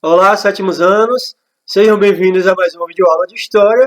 Olá, sétimos anos, sejam bem-vindos a mais uma videoaula de História.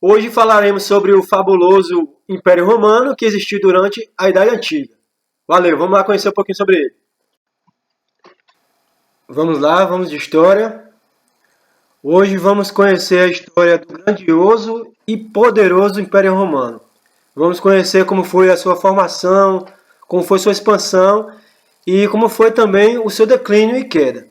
Hoje falaremos sobre o fabuloso Império Romano que existiu durante a Idade Antiga. Valeu, vamos lá conhecer um pouquinho sobre ele. Vamos lá, vamos de História. Hoje vamos conhecer a história do grandioso e poderoso Império Romano. Vamos conhecer como foi a sua formação, como foi sua expansão e como foi também o seu declínio e queda.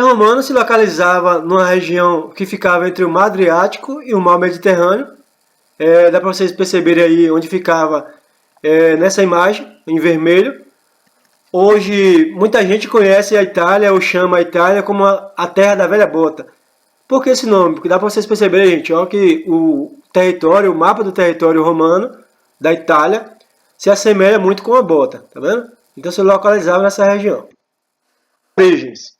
O Império Romano se localizava numa região que ficava entre o Mar Adriático e o Mar Mediterrâneo. Dá para vocês perceberem aí onde ficava nessa imagem, em vermelho. Hoje, muita gente conhece a Itália ou chama a Itália como a terra da velha bota. Por que esse nome? Porque dá para vocês perceberem, gente, ó, que o território, o mapa do território romano da Itália se assemelha muito com a bota, tá vendo? Então se localizava nessa região. Origens.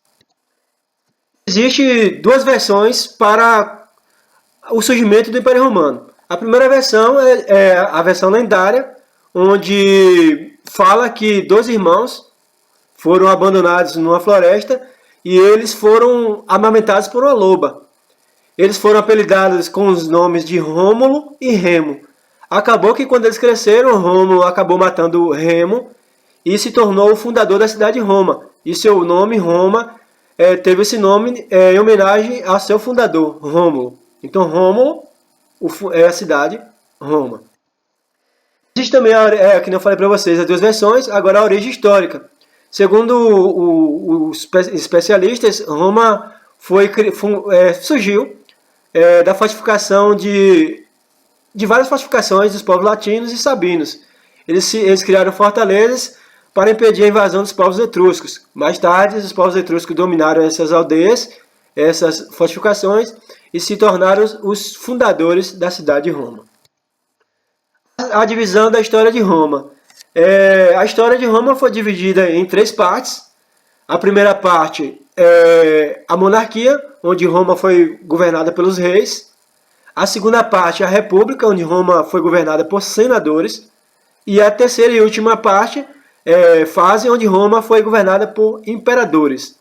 Existem duas versões para o surgimento do Império Romano. A primeira versão é a versão lendária, onde fala que dois irmãos foram abandonados numa floresta e eles foram amamentados por uma loba. Eles foram apelidados com os nomes de Rômulo e Remo. Acabou que quando eles cresceram, Rômulo acabou matando Remo e se tornou o fundador da cidade de Roma. E seu nome, Roma, teve esse nome em homenagem ao seu fundador, Rômulo. Então, Rômulo é a cidade Roma. Existe também, que eu falei para vocês, as duas versões, agora a origem histórica. Segundo os especialistas, Roma surgiu da fortificação de várias fortificações dos povos latinos e sabinos. Eles criaram fortalezas para impedir a invasão dos povos etruscos. Mais tarde, os povos etruscos dominaram essas aldeias, essas fortificações, e se tornaram os fundadores da cidade de Roma. A divisão da história de Roma. A história de Roma foi dividida em três partes. A primeira parte é a monarquia, onde Roma foi governada pelos reis. A segunda parte é a república, onde Roma foi governada por senadores. E a terceira e última parte fase onde Roma foi governada por imperadores.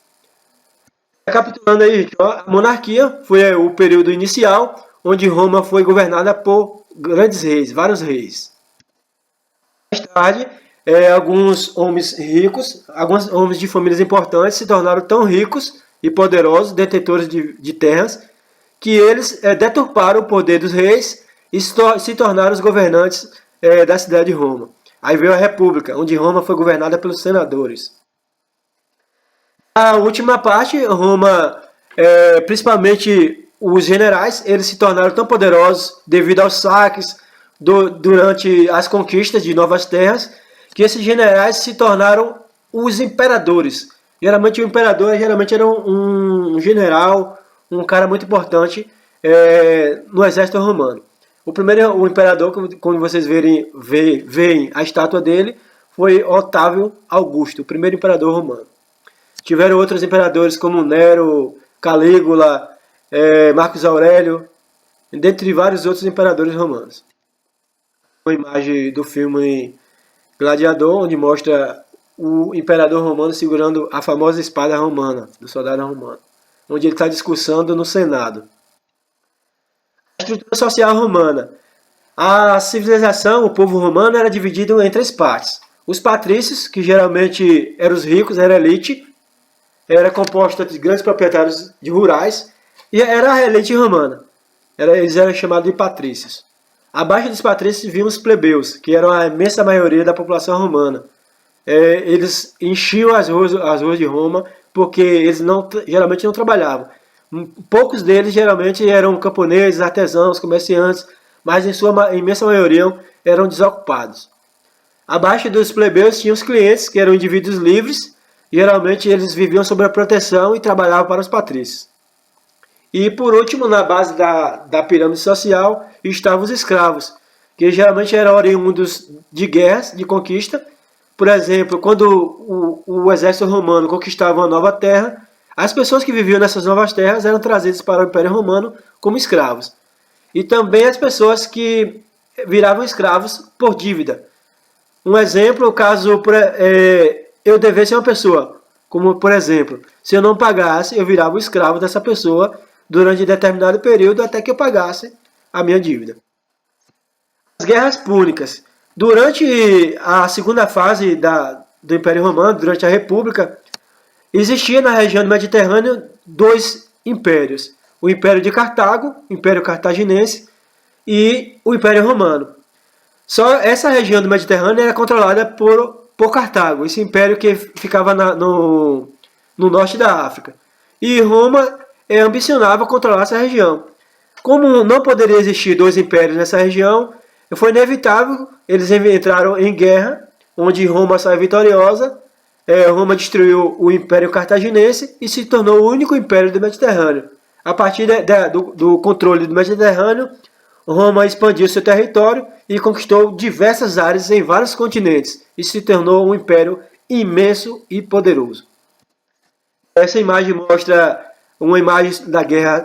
Recapitulando aí, gente, a monarquia foi o período inicial, onde Roma foi governada por grandes reis, vários reis. Mais tarde, alguns homens ricos, alguns homens de famílias importantes se tornaram tão ricos e poderosos, detentores de terras, que eles deturparam o poder dos reis e se tornaram os governantes da cidade de Roma. Aí veio a República, onde Roma foi governada pelos senadores. A última parte, Roma, principalmente os generais, eles se tornaram tão poderosos devido aos saques durante as conquistas de novas terras, que esses generais se tornaram os imperadores. Geralmente o imperador era um general, um cara muito importante no exército romano. O imperador, como vocês veem a estátua dele, foi Otávio Augusto, o primeiro imperador romano. Tiveram outros imperadores como Nero, Calígula, Marcos Aurélio, dentre vários outros imperadores romanos. Uma imagem do filme Gladiador, onde mostra o imperador romano segurando a famosa espada romana, do soldado romano, onde ele está discursando no Senado. A estrutura social romana. A civilização, o povo romano, era dividido em três partes. Os patrícios, que geralmente eram os ricos, era a elite, era composta de grandes proprietários rurais, e era a elite romana. Eles eram chamados de patrícios. Abaixo dos patrícios viam os plebeus, que eram a imensa maioria da população romana. Eles enchiam as ruas de Roma, porque eles geralmente não trabalhavam. Poucos deles geralmente eram camponeses, artesãos, comerciantes, mas em sua imensa maioria eram desocupados. Abaixo dos plebeus tinham os clientes, que eram indivíduos livres. Geralmente eles viviam sob a proteção e trabalhavam para os patrícios. E por último, na base da pirâmide social, estavam os escravos, que geralmente eram oriundos de guerras, de conquista. Por exemplo, quando o exército romano conquistava uma nova terra, as pessoas que viviam nessas novas terras eram trazidas para o Império Romano como escravos. E também as pessoas que viravam escravos por dívida. Um exemplo, caso eu devesse a uma pessoa Como, por exemplo, se eu não pagasse, eu virava o escravo dessa pessoa durante determinado período até que eu pagasse a minha dívida. As guerras púnicas. Durante a segunda fase do Império Romano, durante a República, existia na região do Mediterrâneo dois impérios. O Império de Cartago, o Império Cartaginense, e o Império Romano. Só essa região do Mediterrâneo era controlada por Cartago, esse império que ficava no norte da África. E Roma ambicionava controlar essa região. Como não poderia existir dois impérios nessa região, foi inevitável, eles entraram em guerra, onde Roma saiu vitoriosa. Roma destruiu o Império Cartaginense e se tornou o único império do Mediterrâneo. A partir do controle do Mediterrâneo, Roma expandiu seu território e conquistou diversas áreas em vários continentes e se tornou um império imenso e poderoso. Essa imagem mostra uma imagem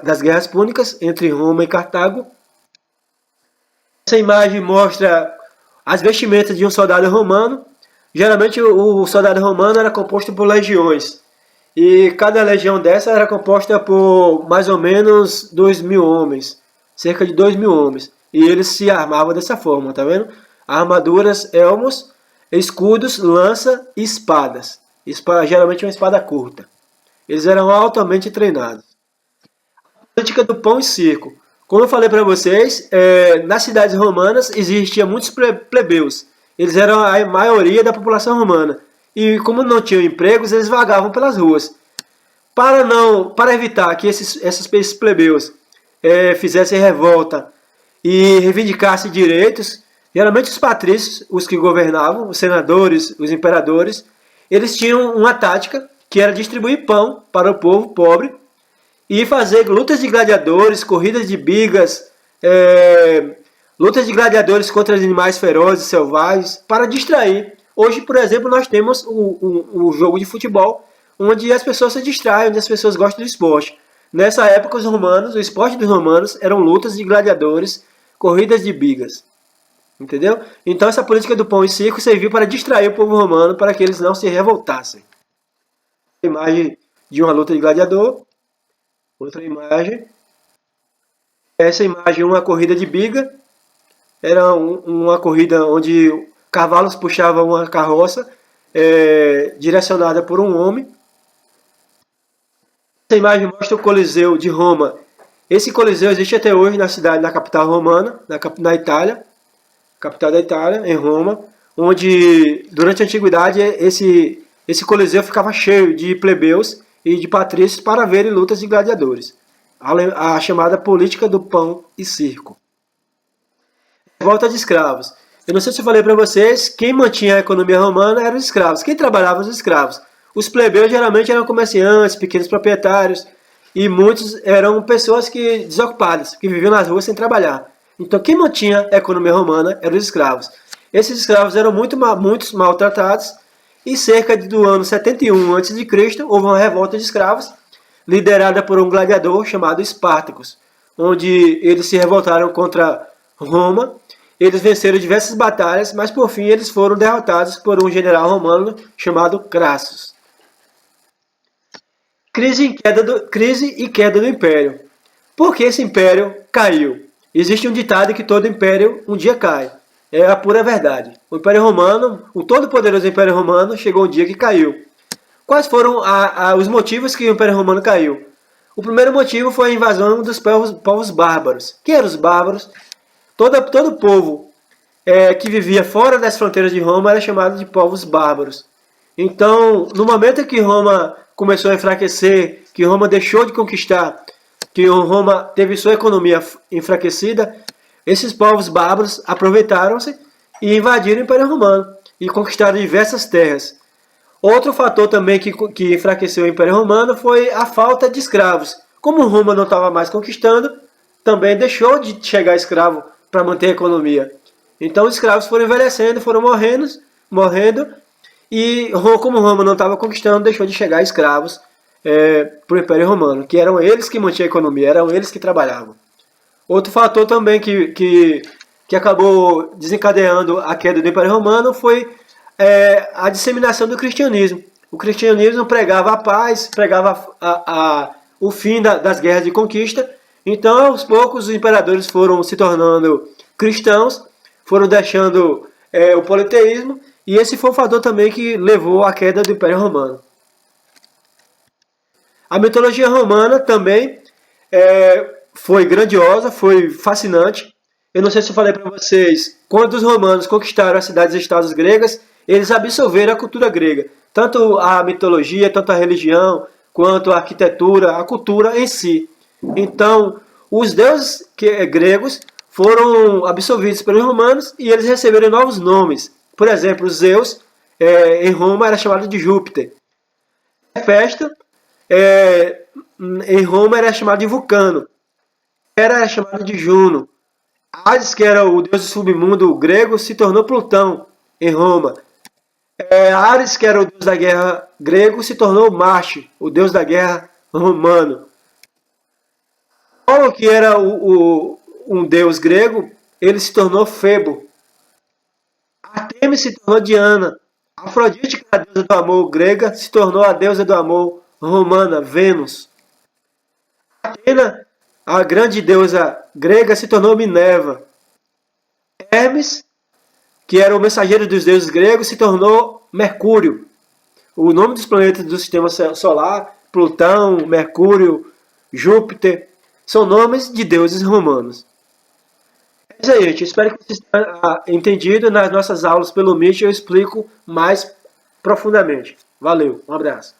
das guerras púnicas entre Roma e Cartago. Essa imagem mostra as vestimentas de um soldado romano. Geralmente o soldado romano era composto por legiões. E cada legião dessa era composta por mais ou menos 2.000 homens. Cerca de 2.000 homens. E eles se armavam dessa forma, tá vendo? Armaduras, elmos, escudos, lança e espadas. Geralmente uma espada curta. Eles eram altamente treinados. A política do pão e circo. Como eu falei para vocês, nas cidades romanas existiam muitos plebeus. Eles eram a maioria da população romana. E como não tinham empregos, eles vagavam pelas ruas. Para evitar que esses plebeus fizessem revolta e reivindicassem direitos, geralmente os patrícios, os que governavam, os senadores, os imperadores, eles tinham uma tática que era distribuir pão para o povo pobre e fazer lutas de gladiadores, corridas de bigas, lutas de gladiadores contra animais ferozes, selvagens, para distrair. Hoje, por exemplo, nós temos o jogo de futebol, onde as pessoas se distraem, onde as pessoas gostam do esporte. Nessa época, o esporte dos romanos eram lutas de gladiadores, corridas de bigas. Entendeu? Então essa política do pão e circo serviu para distrair o povo romano, para que eles não se revoltassem. Imagem de uma luta de gladiador. Outra imagem. Essa imagem é uma corrida de biga. Era uma corrida onde cavalos puxavam uma carroça direcionada por um homem. Essa imagem mostra o Coliseu de Roma. Esse Coliseu existe até hoje na capital romana, na Itália, capital da Itália, em Roma, onde durante a antiguidade esse Coliseu ficava cheio de plebeus e de patrícios para verem lutas de gladiadores. A chamada política do pão e circo. Revolta de escravos. Eu não sei se eu falei para vocês, quem mantinha a economia romana eram os escravos. Quem trabalhava os escravos? Os plebeus geralmente eram comerciantes, pequenos proprietários, e muitos eram pessoas desocupadas, que viviam nas ruas sem trabalhar. Então quem mantinha a economia romana eram os escravos. Esses escravos eram muito maltratados, e cerca do ano 71 a.C. houve uma revolta de escravos, liderada por um gladiador chamado Espartacus, onde eles se revoltaram contra Roma. Eles venceram diversas batalhas, mas por fim eles foram derrotados por um general romano chamado Crassus. Crise e queda do Império. Por que esse Império caiu? Existe um ditado que todo Império um dia cai. É a pura verdade. O Império Romano, o todo-poderoso Império Romano, chegou um dia que caiu. Quais foram os motivos que o Império Romano caiu? O primeiro motivo foi a invasão dos povos bárbaros. Quem eram os bárbaros? Todo povo que vivia fora das fronteiras de Roma era chamado de povos bárbaros. Então, no momento que Roma começou a enfraquecer, que Roma deixou de conquistar, que Roma teve sua economia enfraquecida, esses povos bárbaros aproveitaram-se e invadiram o Império Romano e conquistaram diversas terras. Outro fator também que enfraqueceu o Império Romano foi a falta de escravos. Como Roma não estava mais conquistando, também deixou de chegar escravo para manter a economia. Então os escravos foram envelhecendo, foram morrendo, e como Roma não estava conquistando, deixou de chegar escravos para o Império Romano, que eram eles que mantinham a economia, eram eles que trabalhavam. Outro fator também que acabou desencadeando a queda do Império Romano foi a disseminação do cristianismo. O cristianismo pregava a paz, pregava o fim das guerras de conquista. Então, aos poucos, os imperadores foram se tornando cristãos, foram deixando o politeísmo, e esse foi o fator também que levou à queda do Império Romano. A mitologia romana também foi grandiosa, foi fascinante. Eu não sei se eu falei para vocês, quando os romanos conquistaram as cidades-estados gregas, eles absorveram a cultura grega. Tanto a mitologia, tanto a religião, quanto a arquitetura, a cultura em si. Então, os deuses gregos foram absorvidos pelos romanos e eles receberam novos nomes. Por exemplo, Zeus, em Roma, era chamado de Júpiter. Festa, em Roma, era chamado de Vulcano. Era chamado de Juno. Hades, que era o deus do submundo grego, se tornou Plutão, em Roma. Ares, que era o deus da guerra grego, se tornou Marte, o deus da guerra romano. Apolo, que era um deus grego, ele se tornou Febo. Artemis se tornou Diana. Afrodite, que era a deusa do amor grega, se tornou a deusa do amor romana, Vênus. Atena, a grande deusa grega, se tornou Minerva. Hermes, que era o mensageiro dos deuses gregos, se tornou Mercúrio. O nome dos planetas do sistema solar, Plutão, Mercúrio, Júpiter, são nomes de deuses romanos. É isso aí, gente. Espero que vocês tenham entendido. Nas nossas aulas pelo Meet eu explico mais profundamente. Valeu, um abraço.